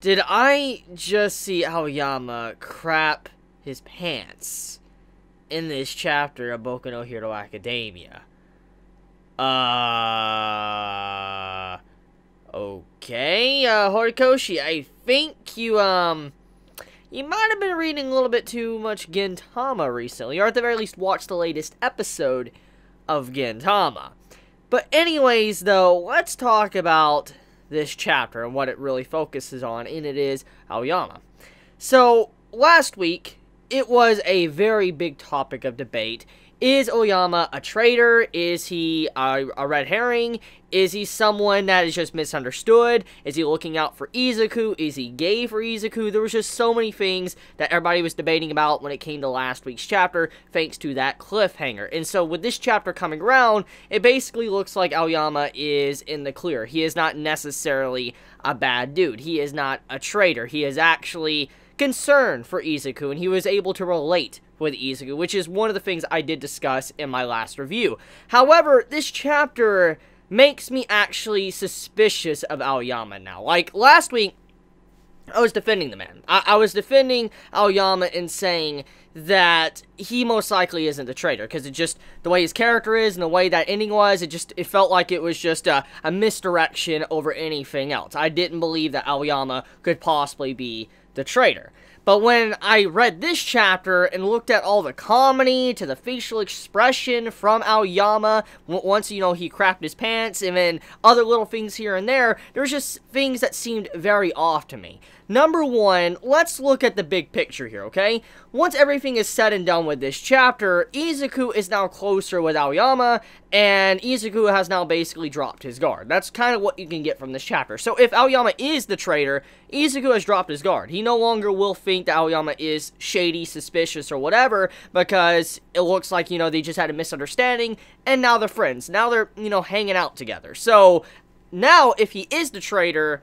Did I just see Aoyama crap his pants in this chapter of Boku no Hero Academia? Okay, Horikoshi, I think you might have been reading a little bit too much Gintama recently, or at the very least watched the latest episode of Gintama. But anyways, though, let's talk about this chapter and what it really focuses on, and it is Aoyama. So, last week, it was a very big topic of debate. Is Aoyama a traitor? Is he a red herring? Is he someone that is just misunderstood? Is he looking out for Izuku? Is he gay for Izuku? There was just so many things that everybody was debating about when it came to last week's chapter, thanks to that cliffhanger. And so with this chapter coming around, it basically looks like Aoyama is in the clear. He is not necessarily a bad dude. He is not a traitor. He is actually concerned for Izuku, and he was able to relate with Izuku, which is one of the things I did discuss in my last review. However, this chapter makes me actually suspicious of Aoyama now. Like, last week, I was defending the man. I was defending Aoyama and saying that he most likely isn't the traitor, because it just, the way his character is and the way that ending was, it felt like it was just a misdirection over anything else. I didn't believe that Aoyama could possibly be the traitor. But when I read this chapter and looked at all the comedy to the facial expression from Aoyama, once, you know, he crapped his pants, and then other little things here and there, there's just things that seemed very off to me. Number one, let's look at the big picture here, okay? Once everything is said and done with this chapter, Izuku is now closer with Aoyama, and Izuku has now basically dropped his guard. That's kind of what you can get from this chapter. So if Aoyama is the traitor, Izuku has dropped his guard. He no longer will think that Aoyama is shady, suspicious, or whatever, because it looks like, you know, they just had a misunderstanding, and now they're friends. Now they're, you know, hanging out together. So now, if he is the traitor,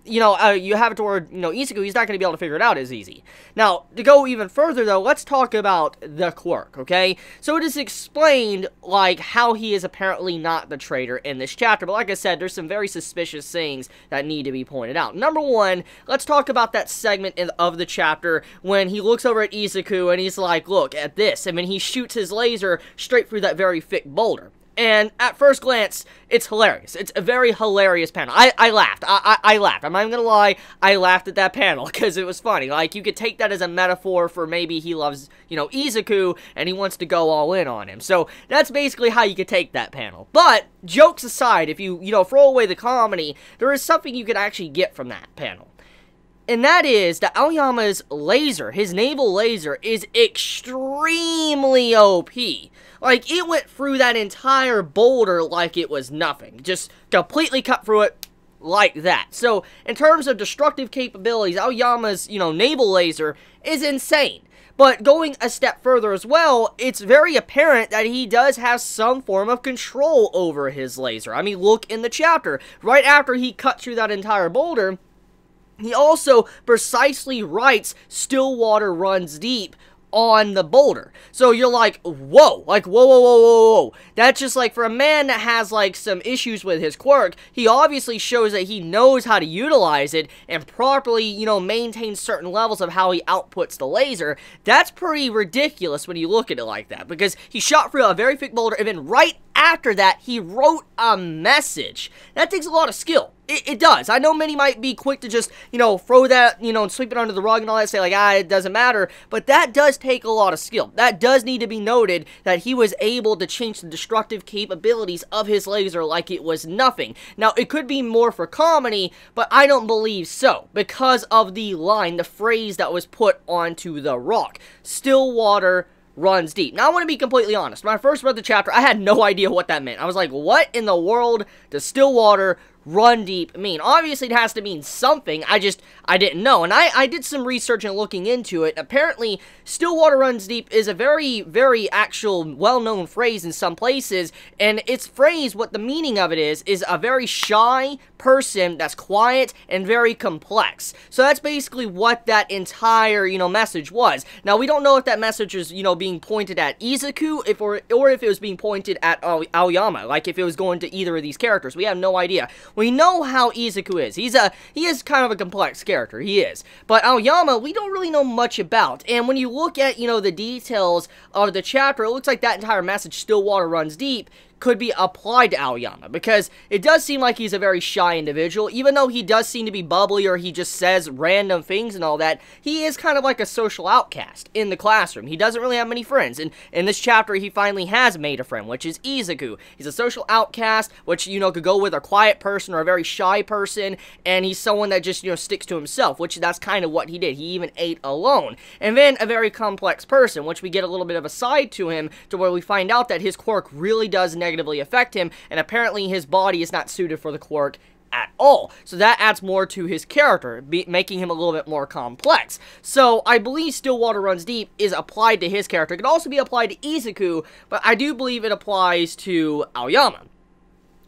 you know, you have it toward, you know, Izuku, he's not going to be able to figure it out as easy. Now, to go even further, though, let's talk about the quirk, okay? So it is explained, like, how he is apparently not the traitor in this chapter, but like I said, there's some very suspicious things that need to be pointed out. Number one, let's talk about that segment of the chapter when he looks over at Izuku and he's like, look at this, and then he shoots his laser straight through that very thick boulder. And at first glance, it's hilarious. It's a very hilarious panel. I laughed. I laughed. I'm not even gonna lie. I laughed at that panel because it was funny. Like, you could take that as a metaphor for maybe he loves, you know, Izuku and he wants to go all in on him. So that's basically how you could take that panel. But jokes aside, if you know, throw away the comedy, there is something you could actually get from that panel. And that is that Aoyama's laser, his naval laser, is extremely OP. Like, it went through that entire boulder like it was nothing. Just completely cut through it like that. So, in terms of destructive capabilities, Aoyama's, you know, naval laser is insane. But going a step further as well, it's very apparent that he does have some form of control over his laser. I mean, look in the chapter. Right after he cut through that entire boulder, he also precisely writes "Still water runs deep" on the boulder. So you're like, whoa, like, whoa. That's just like, for a man that has like some issues with his quirk, he obviously shows that he knows how to utilize it and properly, you know, maintain certain levels of how he outputs the laser. That's pretty ridiculous when you look at it like that, because he shot through a very thick boulder, and then right after that, he wrote a message. That takes a lot of skill. It does. I know many might be quick to just, you know, throw that, you know, and sweep it under the rug and all that, say like, it doesn't matter, but that does take a lot of skill. That does need to be noted, that he was able to change the destructive capabilities of his laser like it was nothing. Now, it could be more for comedy, but I don't believe so, because of the line, the phrase that was put onto the rock. Still water runs deep. Now, I want to be completely honest. When I first read the chapter, I had no idea what that meant. I was like, what in the world does still water run deep mean? Obviously, it has to mean something. I didn't know. And I did some research and looking into it. Apparently, still water runs deep is a very, very actual, well-known phrase in some places. And its phrase, what the meaning of it is a very shy person that's quiet and very complex. So that's basically what that entire, you know, message was. Now, we don't know if that message is, you know, being pointed at Izuku, or if it was being pointed at Aoyama, like if it was going to either of these characters. We have no idea. we know how Izuku is. He is kind of a complex character, he is. But Aoyama, we don't really know much about. And when you look at, you know, the details of the chapter, it looks like that entire message, still water runs deep, could be applied to Aoyama, because it does seem like he's a very shy individual. Even though he does seem to be bubbly, or he just says random things and all that, he is kind of like a social outcast in the classroom. He doesn't really have many friends, and in this chapter, he finally has made a friend, which is Izuku. He's a social outcast, which, you know, could go with a quiet person or a very shy person, and he's someone that just, you know, sticks to himself, which that's kind of what he did. He even ate alone. And then a very complex person, which we get a little bit of a side to him, to where we find out that his quirk really does negatively affect him, and apparently his body is not suited for the quirk at all. So that adds more to his character, making him a little bit more complex. So I believe Still Water Runs Deep is applied to his character. It could also be applied to Izuku, but I do believe it applies to Aoyama.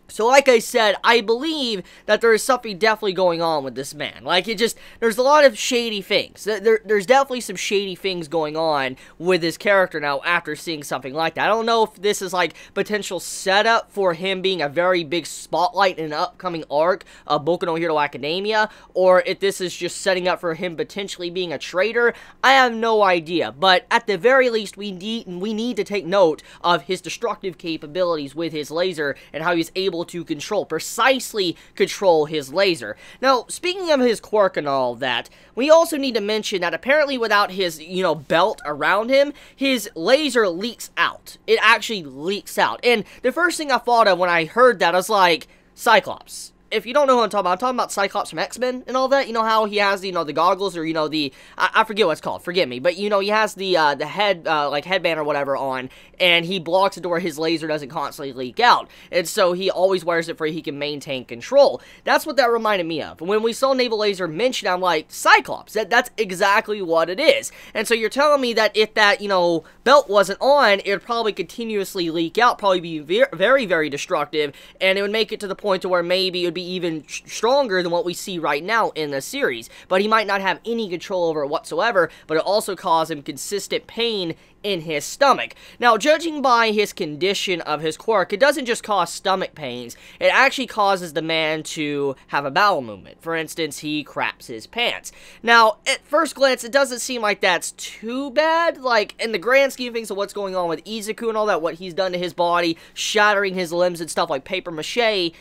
So like I said, I believe that there is something definitely going on with this man. Like, there's a lot of shady things. There's definitely some shady things going on with his character now after seeing something like that. I don't know if this is like potential setup for him being a very big spotlight in an upcoming arc of Boku no Hero Academia, or if this is just setting up for him potentially being a traitor. I have no idea, but at the very least, we need to take note of his destructive capabilities with his laser and how he's able to precisely control his laser. Now, speaking of his quirk and all that, we also need to mention that apparently without his, you know, belt around him, his laser leaks out. It actually leaks out. And the first thing I thought of when I heard that, I was like, Cyclops. If you don't know what I'm talking about Cyclops from X-Men and all that. You know how he has, you know, the goggles, or, you know, I forget what it's called, forgive me, but, you know, he has the head, like, headband or whatever on, and he blocks it to where his laser doesn't constantly leak out, and so he always wears it for he can maintain control. That's what that reminded me of. When we saw Naval Laser mentioned, I'm like, Cyclops, that's exactly what it is. And so you're telling me that if that, you know, belt wasn't on, it would probably continuously leak out, probably be very, very destructive, and it would make it to the point to where maybe it would be even stronger than what we see right now in the series. But he might not have any control over it whatsoever, but it also cause him consistent pain in his stomach. Now, judging by his condition of his quirk, it doesn't just cause stomach pains, it actually causes the man to have a bowel movement. For instance, he craps his pants. Now, at first glance, it doesn't seem like that's too bad, like, in the grand scheme of things of what's going on with Izuku and all that, what he's done to his body, shattering his limbs and stuff like paper mache,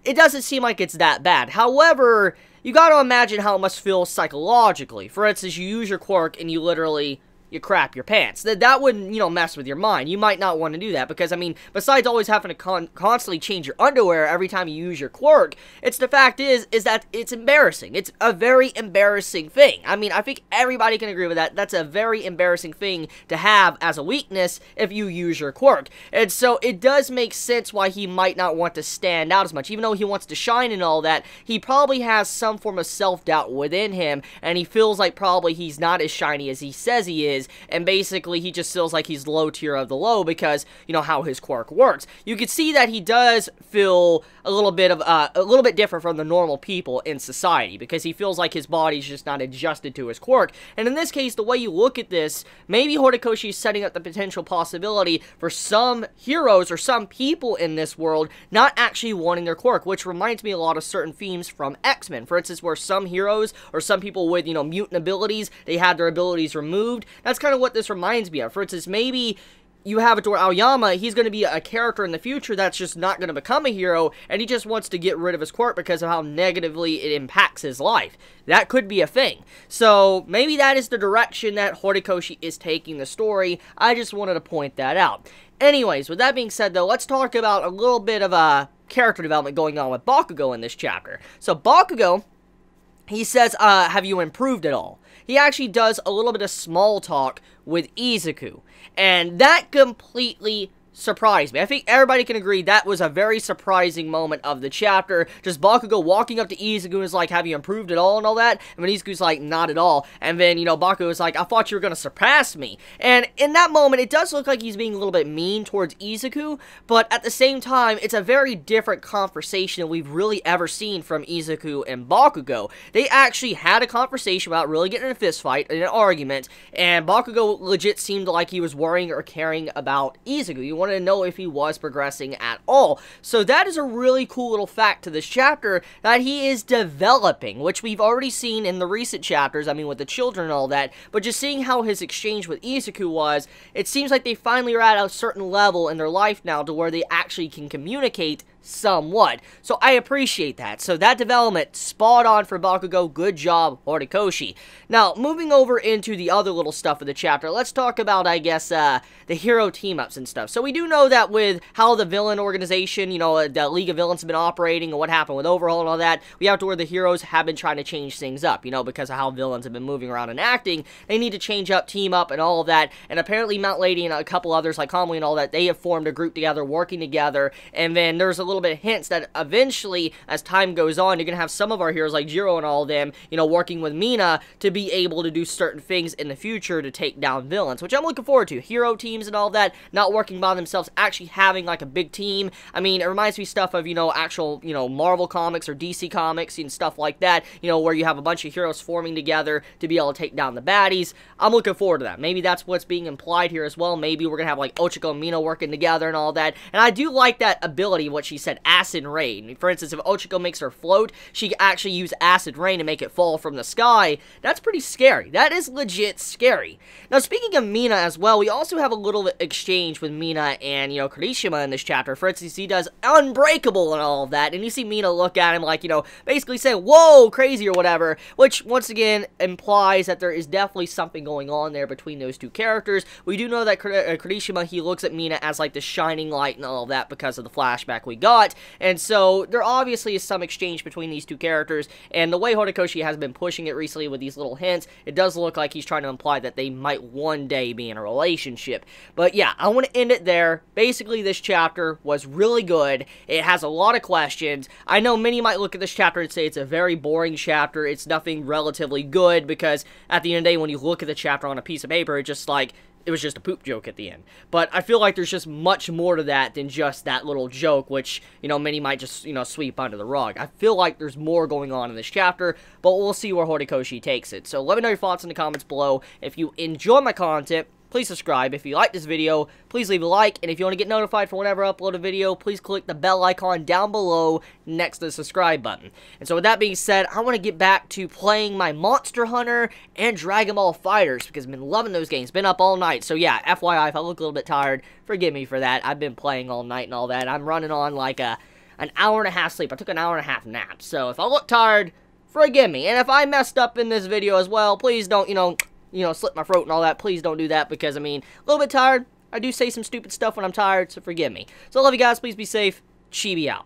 it doesn't seem like it's that bad. However, you gotta imagine how it must feel psychologically. For instance, you use your quirk and you literally you crap your pants. That wouldn't, you know, mess with your mind. You might not want to do that because, I mean, besides always having to constantly change your underwear every time you use your quirk, it's the fact is that it's embarrassing. It's a very embarrassing thing. I mean, I think everybody can agree with that. That's a very embarrassing thing to have as a weakness if you use your quirk. And so it does make sense why he might not want to stand out as much. Even though he wants to shine and all that, he probably has some form of self-doubt within him, and he feels like probably he's not as shiny as he says he is. And basically he just feels like he's low tier of the low because, you know, how his quirk works. You can see that he does feel a little bit different from the normal people in society because he feels like his body's just not adjusted to his quirk. And in this case, the way you look at this, maybe Horikoshi is setting up the potential possibility for some heroes or some people in this world not actually wanting their quirk, which reminds me a lot of certain themes from X-Men. For instance, where some heroes or some people with, you know, mutant abilities, they had their abilities removed. That's kind of what this reminds me of. For instance, maybe you have it to where Aoyama, he's going to be a character in the future that's just not going to become a hero, and he just wants to get rid of his quirk because of how negatively it impacts his life. That could be a thing. So, maybe that is the direction that Horikoshi is taking the story. I just wanted to point that out. Anyways, with that being said, though, let's talk about a little bit of character development going on with Bakugo in this chapter. So, Bakugo, he says, have you improved at all? He actually does a little bit of small talk with Izuku, and that completely surprised me. I think everybody can agree that was a very surprising moment of the chapter. Just Bakugo walking up to Izuku and is like, have you improved at all and all that? And then Izuku's like, not at all. And then, you know, Bakugo is like, I thought you were going to surpass me. And in that moment, it does look like he's being a little bit mean towards Izuku, but at the same time, it's a very different conversation than we've really ever seen from Izuku and Bakugo. They actually had a conversation without really getting in a fist fight, in an argument, and Bakugo legit seemed like he was worrying or caring about Izuku. You wanted to know if he was progressing at all. So that is a really cool little fact to this chapter, that he is developing, which we've already seen in the recent chapters, I mean with the children and all that, but just seeing how his exchange with Izuku was, it seems like they finally are at a certain level in their life now to where they actually can communicate somewhat. So I appreciate that. So that development, spot on for Bakugo. Good job, Horikoshi. Now, moving over into the other little stuff of the chapter, let's talk about, I guess, the hero team-ups and stuff. So we do know that with how the villain organization, you know, the League of Villains have been operating and what happened with Overhaul and all that, we have to where the heroes have been trying to change things up, you know, because of how villains have been moving around and acting. They need to change up, team up, and all of that. And apparently Mount Lady and a couple others like Homely and all that, they have formed a group together, working together, and then there's a little bit of hints that eventually, as time goes on, you're going to have some of our heroes like Jiro and all of them, you know, working with Mina to be able to do certain things in the future to take down villains, which I'm looking forward to. Hero teams and all that, not working by themselves, actually having like a big team. I mean, it reminds me stuff of, you know, actual, you know, Marvel comics or DC comics and stuff like that, you know, where you have a bunch of heroes forming together to be able to take down the baddies. I'm looking forward to that. Maybe that's what's being implied here as well. Maybe we're going to have like Ochiko and Mina working together and all that. And I do like that ability, what she said, acid rain. For instance, if Ochiko makes her float, she can actually use acid rain to make it fall from the sky. That's pretty scary. That is legit scary. Now, speaking of Mina as well, we also have a little exchange with Mina and, you know, Kirishima in this chapter. For instance, he does Unbreakable and all of that, and you see Mina look at him like, you know, basically saying, whoa, crazy or whatever, which, once again, implies that there is definitely something going on there between those two characters. We do know that Kirishima, he looks at Mina as, like, the shining light and all of that because of the flashback we got, and so there obviously is some exchange between these two characters, and the way Horikoshi has been pushing it recently with these little hints, it does look like he's trying to imply that they might one day be in a relationship. But yeah, I want to end it there. Basically, this chapter was really good. It has a lot of questions. I know many might look at this chapter and say it's a very boring chapter. It's nothing relatively good, because at the end of the day, when you look at the chapter on a piece of paper, it's just like, it was just a poop joke at the end. But I feel like there's just much more to that than just that little joke, which, you know, many might just, you know, sweep under the rug. I feel like there's more going on in this chapter, but we'll see where Horikoshi takes it. So let me know your thoughts in the comments below. If you enjoy my content, please subscribe. If you like this video, please leave a like. And if you want to get notified for whenever I upload a video, please click the bell icon down below next to the subscribe button. And so with that being said, I want to get back to playing my Monster Hunter and Dragon Ball FighterZ, because I've been loving those games. Been up all night. So yeah, FYI, if I look a little bit tired, forgive me for that. I've been playing all night and all that. I'm running on like an hour and a half sleep. I took an hour and a half nap. So if I look tired, forgive me. And if I messed up in this video as well, please don't, you know, slit my throat and all that. Please don't do that, because, I mean, a little bit tired. I do say some stupid stuff when I'm tired, so forgive me. So I love you guys. Please be safe. Chibi out.